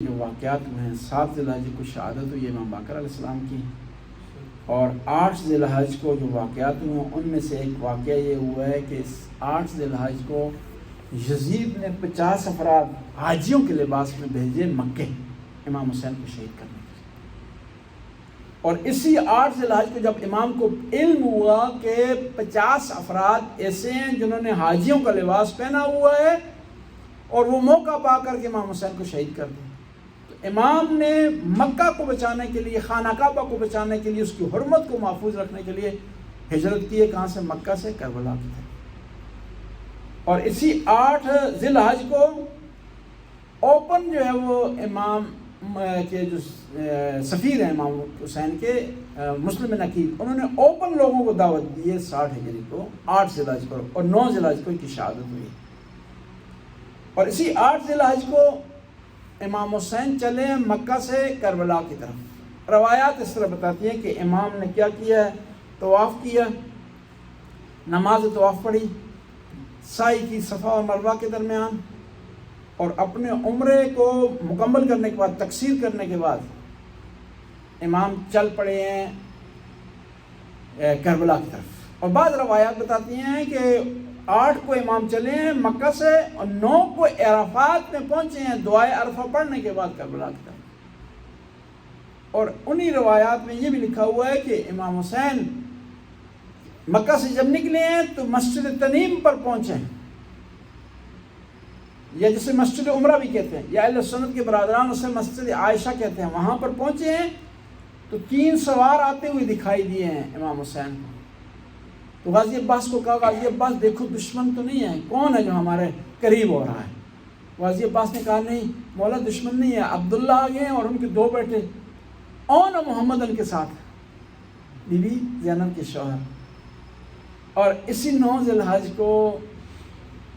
جو واقعات ہوئے ہیں 7 ذی الحجہ کو شہادت ہوئی امام باقر علیہ السلام کی، اور 8 ذی الحجہ کو جو واقعات ہوئے ہیں ان میں سے ایک واقعہ یہ ہوا ہے کہ 8 ذی الحجہ کو یزید نے 50 افراد حاجیوں کے لباس میں بھیجے مکے امام حسین کو شہید کرنے کے لیے، اور اسی 8 ذی الحجہ کو جب امام کو علم ہوا کہ 50 افراد ایسے ہیں جنہوں نے حاجیوں کا لباس پہنا ہوا ہے اور وہ موقع پا کر کے امام حسین کو شہید کر دیا، امام نے مکہ کو بچانے کے لیے، خانہ کعبہ کو بچانے کے لیے، اس کی حرمت کو محفوظ رکھنے کے لیے ہجرت کی ہے، کہاں سے؟ مکہ سے کربلا کی طرف۔ اور اسی 8 ذی الحجہ کو اوپن جو ہے وہ امام کے جو سفیر ہیں امام حسین کے، مسلم بن عقیل، انہوں نے اوپن لوگوں کو دعوت دی ہے 60 ہجری کو 8 ذی الحجہ کو، اور 9 ذی الحجہ کو ان کی شہادت ہوئی۔ اور اسی 8 ذی الحجہ کو امام حسین چلے مکہ سے کربلا کی طرف۔ روایات اس طرح بتاتی ہیں کہ امام نے کیا کیا ہے؟ طواف کیا، نماز طواف پڑھی، سعی کی صفا اور مروہ کے درمیان، اور اپنے عمرے کو مکمل کرنے کے بعد، تقصیر کرنے کے بعد امام چل پڑے ہیں کربلا کی طرف۔ اور بعض روایات بتاتی ہیں کہ 8 کو امام چلے ہیں مکہ سے، اور 9 کو عرفات میں پہنچے ہیں دعائے عرفہ پڑھنے کے بعد کربلا کی طرف۔ اور انہی روایات میں یہ بھی لکھا ہوا ہے کہ امام حسین مکہ سے جب نکلے ہیں تو مسجد تنیم پر پہنچے ہیں، یا جسے مسجد عمرہ بھی کہتے ہیں، یا اہل سنت کے برادران اسے مسجد عائشہ کہتے ہیں، وہاں پر پہنچے ہیں تو 3 سوار آتے ہوئے دکھائی دیے ہیں امام حسین کو۔ تو غازی عباس کو کہا، غازی عباس دیکھو دشمن تو نہیں ہے، کون ہے جو ہمارے قریب ہو رہا ہے؟ غازی عباس نے کہا نہیں مولا دشمن نہیں ہے، عبداللہ آگے ہیں اور ان کے 2 بیٹے اون محمد ان کے ساتھ، بی بی زینب کے شوہر۔ اور اسی 9 ذی الحجہ کو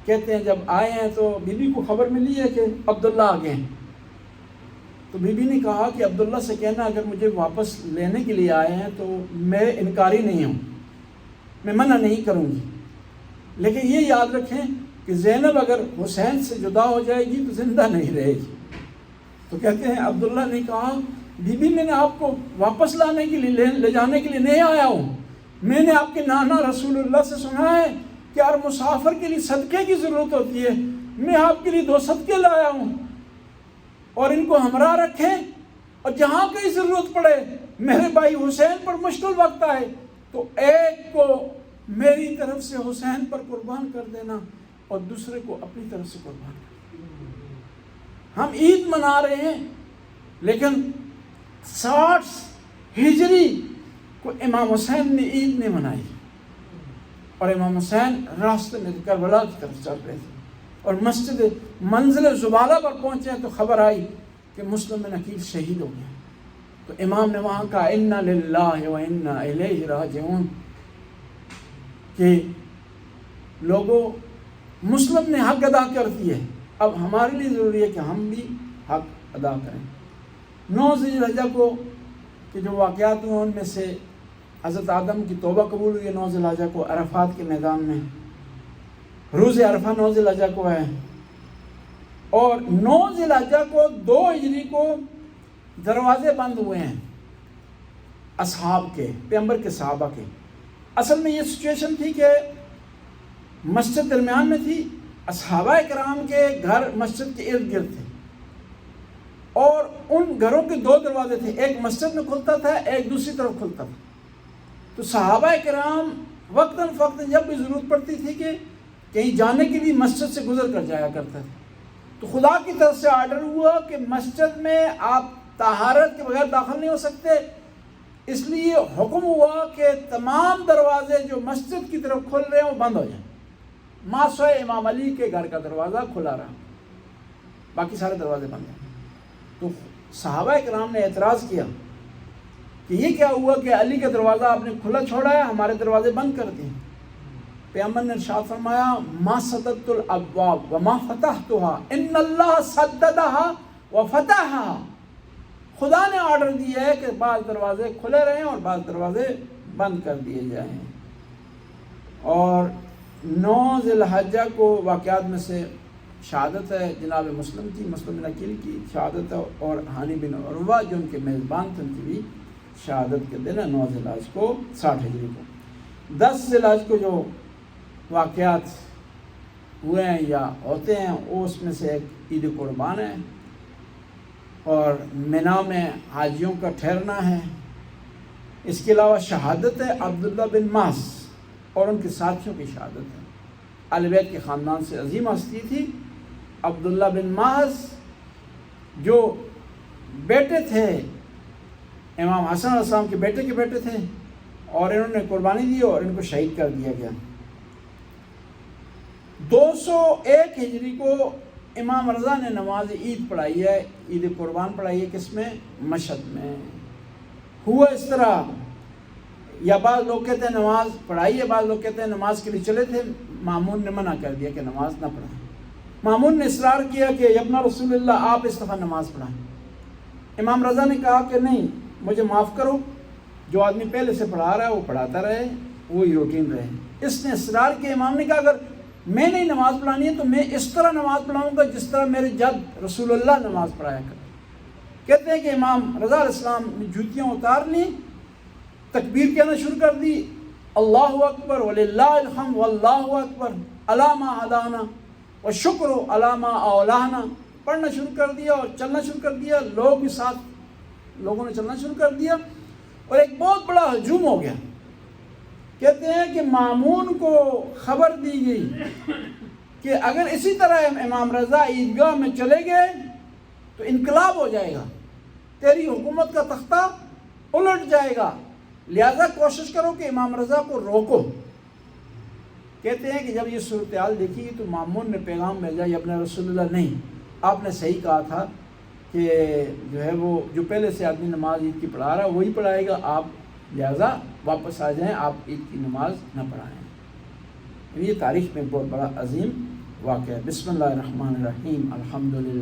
کہتے ہیں جب آئے ہیں تو بی بی کو خبر ملی ہے کہ عبداللہ آگے ہیں، تو بی بی نے کہا کہ عبداللہ سے کہنا اگر مجھے واپس لینے کے لیے آئے ہیں تو میں انکاری نہیں ہوں، میں منع نہیں کروں گی، لیکن یہ یاد رکھیں کہ زینب اگر حسین سے جدا ہو جائے گی تو زندہ نہیں رہے گی۔ تو کہتے ہیں عبداللہ نے کہا بی بی میں نے آپ کو واپس لانے کے لیے، لے جانے کے لیے نہیں آیا ہوں، میں نے آپ کے نانا رسول اللہ سے سنا ہے کہ ہر مسافر کے لیے صدقے کی ضرورت ہوتی ہے، میں آپ کے لیے 2 صدقے لایا ہوں، اور ان کو ہمراہ رکھیں، اور جہاں کہیں ضرورت پڑے میرے بھائی حسین پر مشکل وقت آئے تو ایک کو میری طرف سے حسین پر قربان کر دینا اور دوسرے کو اپنی طرف سے قربان کر دینا۔ ہم عید منا رہے ہیں، لیکن 60 ہجری کو امام حسین نے عید نہیں منائی، اور امام حسین راستے میں کربلا کی طرف چل رہے تھے، اور مسجد منزل زبالہ پر پہنچے تو خبر آئی کہ مسلم بن عقیل شہید ہو گئے۔ تو امام نے وہاں کہا انا للہ و انا الیہ راجعون، کہ لوگوں مسلم نے حق ادا کر دی ہے، اب ہمارے لیے ضروری ہے کہ ہم بھی حق ادا کریں۔ 9 ذی الحجہ کو کہ جو واقعات ہوئے ان میں سے حضرت آدم کی توبہ قبول ہوئی 9 ذی الحجہ کو عرفات کے میدان میں، روز عرفہ 9 ذی الحجہ کو ہے، اور 9 ذی الحجہ کو 2 ہجری کو دروازے بند ہوئے ہیں اصحاب کے، پیغمبر کے صحابہ کے۔ اصل میں یہ سچویشن تھی کہ مسجد درمیان میں تھی، اصحابہ کرام کے گھر مسجد کے ارد گرد تھے، اور ان گھروں کے 2 دروازے تھے، ایک مسجد میں کھلتا تھا، ایک دوسری طرف کھلتا تھا۔ تو صحابہ کرام وقتاً فوقتاً جب بھی ضرورت پڑتی تھی کہ کہیں جانے کے لیے مسجد سے گزر کر جایا کرتا تھا، تو خدا کی طرف سے آرڈر ہوا کہ مسجد میں آپ طہارت کے بغیر داخل نہیں ہو سکتے، اس لیے حکم ہوا کہ تمام دروازے جو مسجد کی طرف کھل رہے ہیں وہ بند ہو جائیں۔ ماسوائے امام علی کے گھر کا دروازہ کھلا رہا، باقی سارے دروازے بند ہیں۔ تو صحابہ کرام نے اعتراض کیا کہ یہ کیا ہوا کہ علی کا دروازہ آپ نے کھلا چھوڑا ہے، ہمارے دروازے بند کر دیے۔ پیغمبر نے ارشاد فرمایا ما سددت الابواب وما فتحتها ان اللہ سددها وفتحها، خدا نے آرڈر دیا ہے کہ بعض دروازے کھلے رہیں اور بعض دروازے بند کر دیے جائیں۔ اور 9 ذی الحجہ کو واقعات میں سے شہادت ہے جناب مسلم بن عقیل کی شہادت ہے، اور ہانی بن عروہ جو ان کے میزبان تھے ان کی بھی شہادت کے دن ہے 9 ذی الحج کو 60 ہجری کو۔ 10 ذی الحج کو جو واقعات ہوئے ہیں یا ہوتے ہیں وہ اس میں سے ایک عید قربان ہے، اور مینا میں حاجیوں کا ٹھہرنا ہے۔ اس کے علاوہ شہادت ہے عبداللہ بن محض اور ان کے ساتھیوں کی شہادت ہے۔ اہل بیت کے خاندان سے عظیم ہستی تھی عبداللہ بن محض، جو بیٹے تھے امام حسن علیہ السلام کے بیٹے تھے، اور انہوں نے قربانی دی اور ان کو شہید کر دیا گیا۔ 201 ہجری کو امام رضا نے نماز عید پڑھائی ہے، عید قربان پڑھائی ہے، کس میں؟ مشہد میں۔ ہوا اس طرح، یا بعض لوگ کہتے ہیں نماز پڑھائی ہے، بعض لوگ کہتے ہیں نماز کے لیے چلے تھے، مامون نے منع کر دیا کہ نماز نہ پڑھائیں۔ مامون نے اصرار کیا کہ ابن رسول اللہ آپ اس دفعہ نماز پڑھائیں۔ امام رضا نے کہا کہ نہیں، مجھے معاف کرو، جو آدمی پہلے سے پڑھا رہا ہے وہ پڑھاتا رہے، وہی روٹین رہے۔ اس نے اصرار کیا، امام نے کہا اگر میں نہیں نماز پڑھانی ہے تو میں اس طرح نماز پڑھاؤں گا جس طرح میرے جد رسول اللہ نماز پڑھایا کرتے۔ کہتے ہیں کہ امام رضا علیہ السلام نے جوتیاں اتار لیں، تکبیر کہنا شروع کر دی، اللہ اکبر وللہ الحمد واللہ اکبر علی ما ہدانا والشکر علی ما اولانا، پڑھنا شروع کر دیا اور چلنا شروع کر دیا۔ لوگ بھی ساتھ، لوگوں نے چلنا شروع کر دیا، اور ایک بہت بڑا ہجوم ہو گیا۔ کہتے ہیں کہ مامون کو خبر دی گئی کہ اگر اسی طرح امام رضا عیدگاہ میں چلے گئے تو انقلاب ہو جائے گا، تیری حکومت کا تختہ الٹ جائے گا، لہذا کوشش کرو کہ امام رضا کو روکو۔ کہتے ہیں کہ جب یہ صورتحال دیکھی تو مامون نے پیغام بھیجا، یا ابن رسول اللہ نہیں، آپ نے صحیح کہا تھا کہ جو ہے وہ جو پہلے سے آدمی نماز عید کی پڑھا رہا ہے وہی پڑھائے گا، آپ لہذا واپس آ جائیں، آپ عید کی نماز نہ پڑھائیں۔ یہ تاریخ میں بہت بڑا عظیم واقعہ ہے۔ بسم اللہ الرحمن الرحیم، الحمدللہ۔